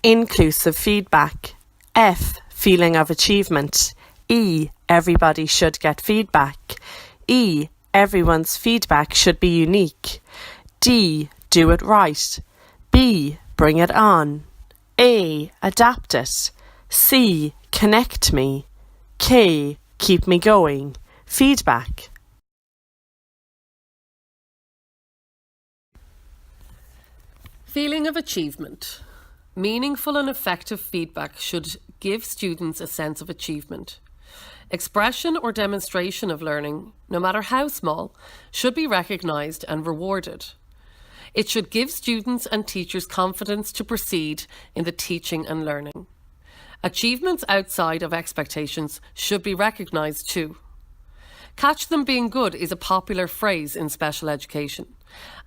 inclusive feedback. F, feeling of achievement. E, everybody should get feedback. E, everyone's feedback should be unique. D, do it right. B, bring it on. A, adapt it. C, connect me. K, keep me going. Feedback. Feeling of achievement. Meaningful and effective feedback should give students a sense of achievement. Expression or demonstration of learning, no matter how small, should be recognised and rewarded. It should give students and teachers confidence to proceed in the teaching and learning. Achievements outside of expectations should be recognised too. Catch them being good is a popular phrase in special education,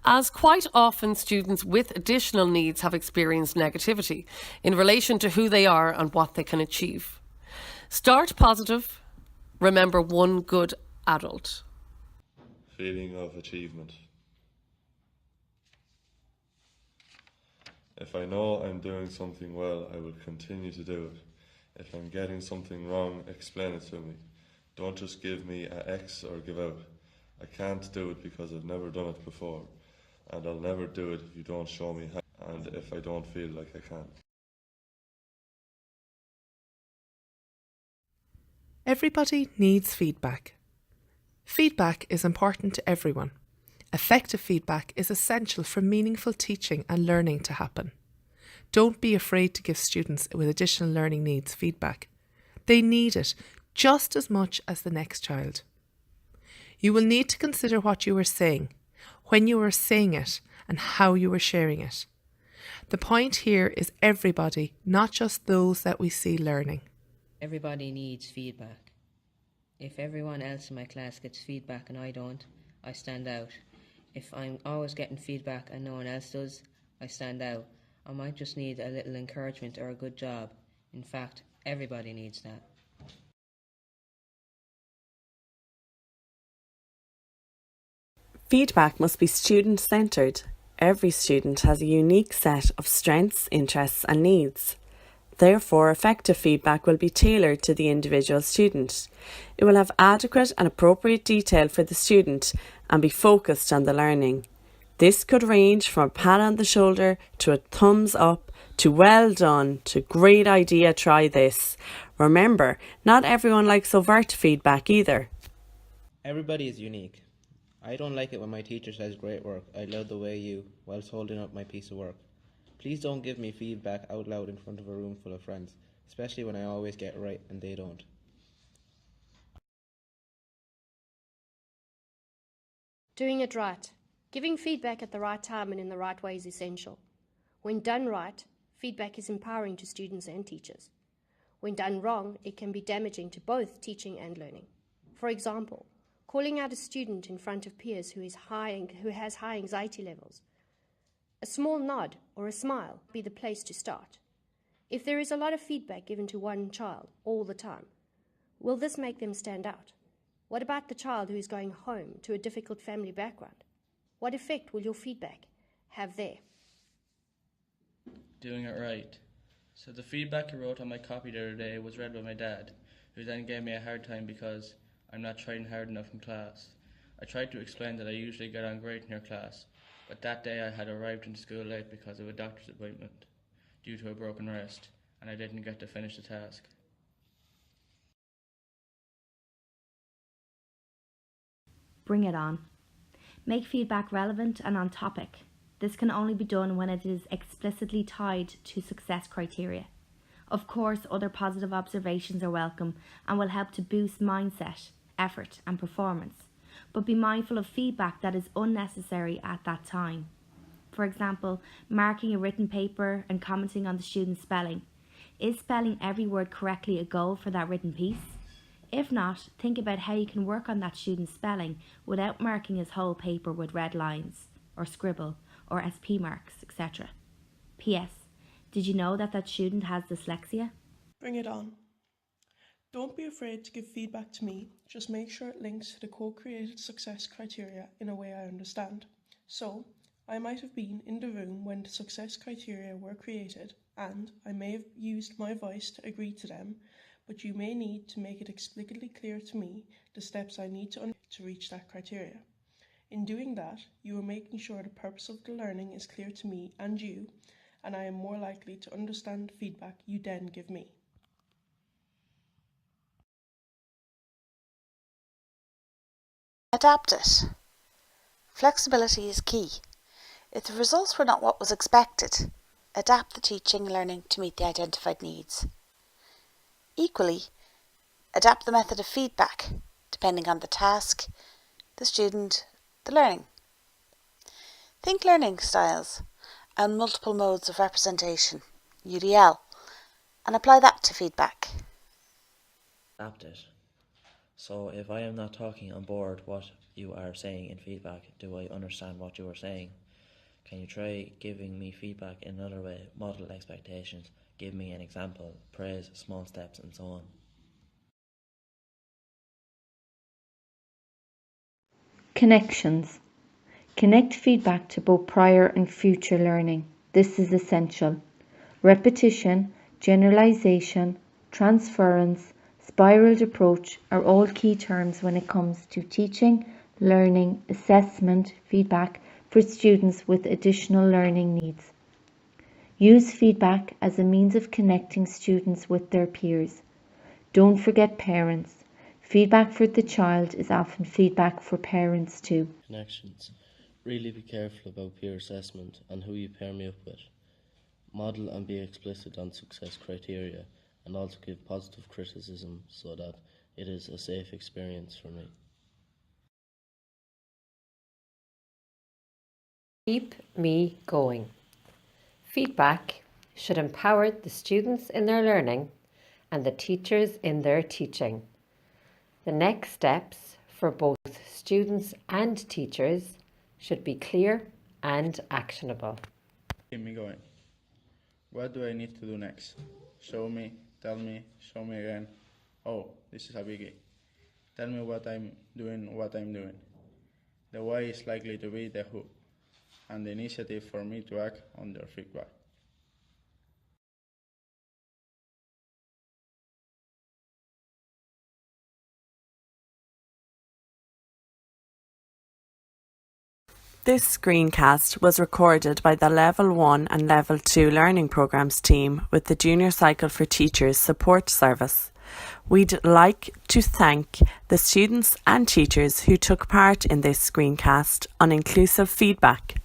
as quite often students with additional needs have experienced negativity in relation to who they are and what they can achieve. Start positive. Remember one good adult. Feeling of achievement. If I know I'm doing something well, I will continue to do it. If I'm getting something wrong, explain it to me. Don't just give me a X or give out. I can't do it because I've never done it before, and I'll never do it if you don't show me how, and if I don't feel like I can. Everybody needs feedback. Feedback is important to everyone. Effective feedback is essential for meaningful teaching and learning to happen. Don't be afraid to give students with additional learning needs feedback. They need it just as much as the next child. You will need to consider what you were saying, when you were saying it, and how you were sharing it. The point here is everybody, not just those that we see learning. Everybody needs feedback. If everyone else in my class gets feedback and I don't, I stand out. If I'm always getting feedback and no one else does, I stand out. I might just need a little encouragement or a good job. In fact, everybody needs that. Feedback must be student-centred. Every student has a unique set of strengths, interests and needs. Therefore, effective feedback will be tailored to the individual student. It will have adequate and appropriate detail for the student and be focused on the learning. This could range from a pat on the shoulder to a thumbs up to well done to great idea, try this. Remember, not everyone likes overt feedback either. Everybody is unique. I don't like it when my teacher says great work, I love the way you, whilst holding up my piece of work. Please don't give me feedback out loud in front of a room full of friends, especially when I always get it right and they don't. Doing it right. Giving feedback at the right time and in the right way is essential. When done right, feedback is empowering to students and teachers. When done wrong, it can be damaging to both teaching and learning. For example, calling out a student in front of peers who has high anxiety levels. A small nod or a smile be the place to start. If there is a lot of feedback given to one child all the time, will this make them stand out? What about the child who is going home to a difficult family background? What effect will your feedback have there? Doing it right. So the feedback I wrote on my copy the other day was read by my dad, who then gave me a hard time because I'm not trying hard enough in class. I tried to explain that I usually get on great in your class, but that day I had arrived into school late because of a doctor's appointment due to a broken wrist, and I didn't get to finish the task. Bring it on. Make feedback relevant and on topic. This can only be done when it is explicitly tied to success criteria. Of course, other positive observations are welcome and will help to boost mindset, effort and performance, but be mindful of feedback that is unnecessary at that time. For example, marking a written paper and commenting on the student's spelling. Is spelling every word correctly a goal for that written piece? If not, think about how you can work on that student's spelling without marking his whole paper with red lines, or scribble, or SP marks, etc. P.S. Did you know that that student has dyslexia? Bring it on. Don't be afraid to give feedback to me, just make sure it links to the co-created success criteria in a way I understand. So, I might have been in the room when the success criteria were created, and I may have used my voice to agree to them, but you may need to make it explicitly clear to me the steps I need to reach that criteria. In doing that, you are making sure the purpose of the learning is clear to me and you, and I am more likely to understand the feedback you then give me. Adapt it. Flexibility is key. If the results were not what was expected, adapt the teaching learning to meet the identified needs. Equally, adapt the method of feedback, depending on the task, the student, the learning. Think learning styles and multiple modes of representation, UDL, and apply that to feedback. Adapt it. So if I am not talking on board what you are saying in feedback, do I understand what you are saying? Can you try giving me feedback in another way? Model expectations, give me an example, praise small steps, and so on. Connections. Connect feedback to both prior and future learning. This is essential. Repetition, generalization, transference, spiraled approach are all key terms when it comes to teaching, learning, assessment, feedback for students with additional learning needs. Use feedback as a means of connecting students with their peers. Don't forget parents. Feedback for the child is often feedback for parents too. Connections. Really be careful about peer assessment and who you pair me up with. Model and be explicit on success criteria, and also give positive criticism so that it is a safe experience for me. Keep me going. Feedback should empower the students in their learning and the teachers in their teaching. The next steps for both students and teachers should be clear and actionable. Keep me going. What do I need to do next? Show me, tell me, show me again. Oh, this is a biggie. Tell me what I'm doing. The why is likely to be the who, and the initiative for me to act on their feedback. This screencast was recorded by the Level 1 and Level 2 Learning Programmes team with the Junior Cycle for Teachers support service. We'd like to thank the students and teachers who took part in this screencast on inclusive feedback.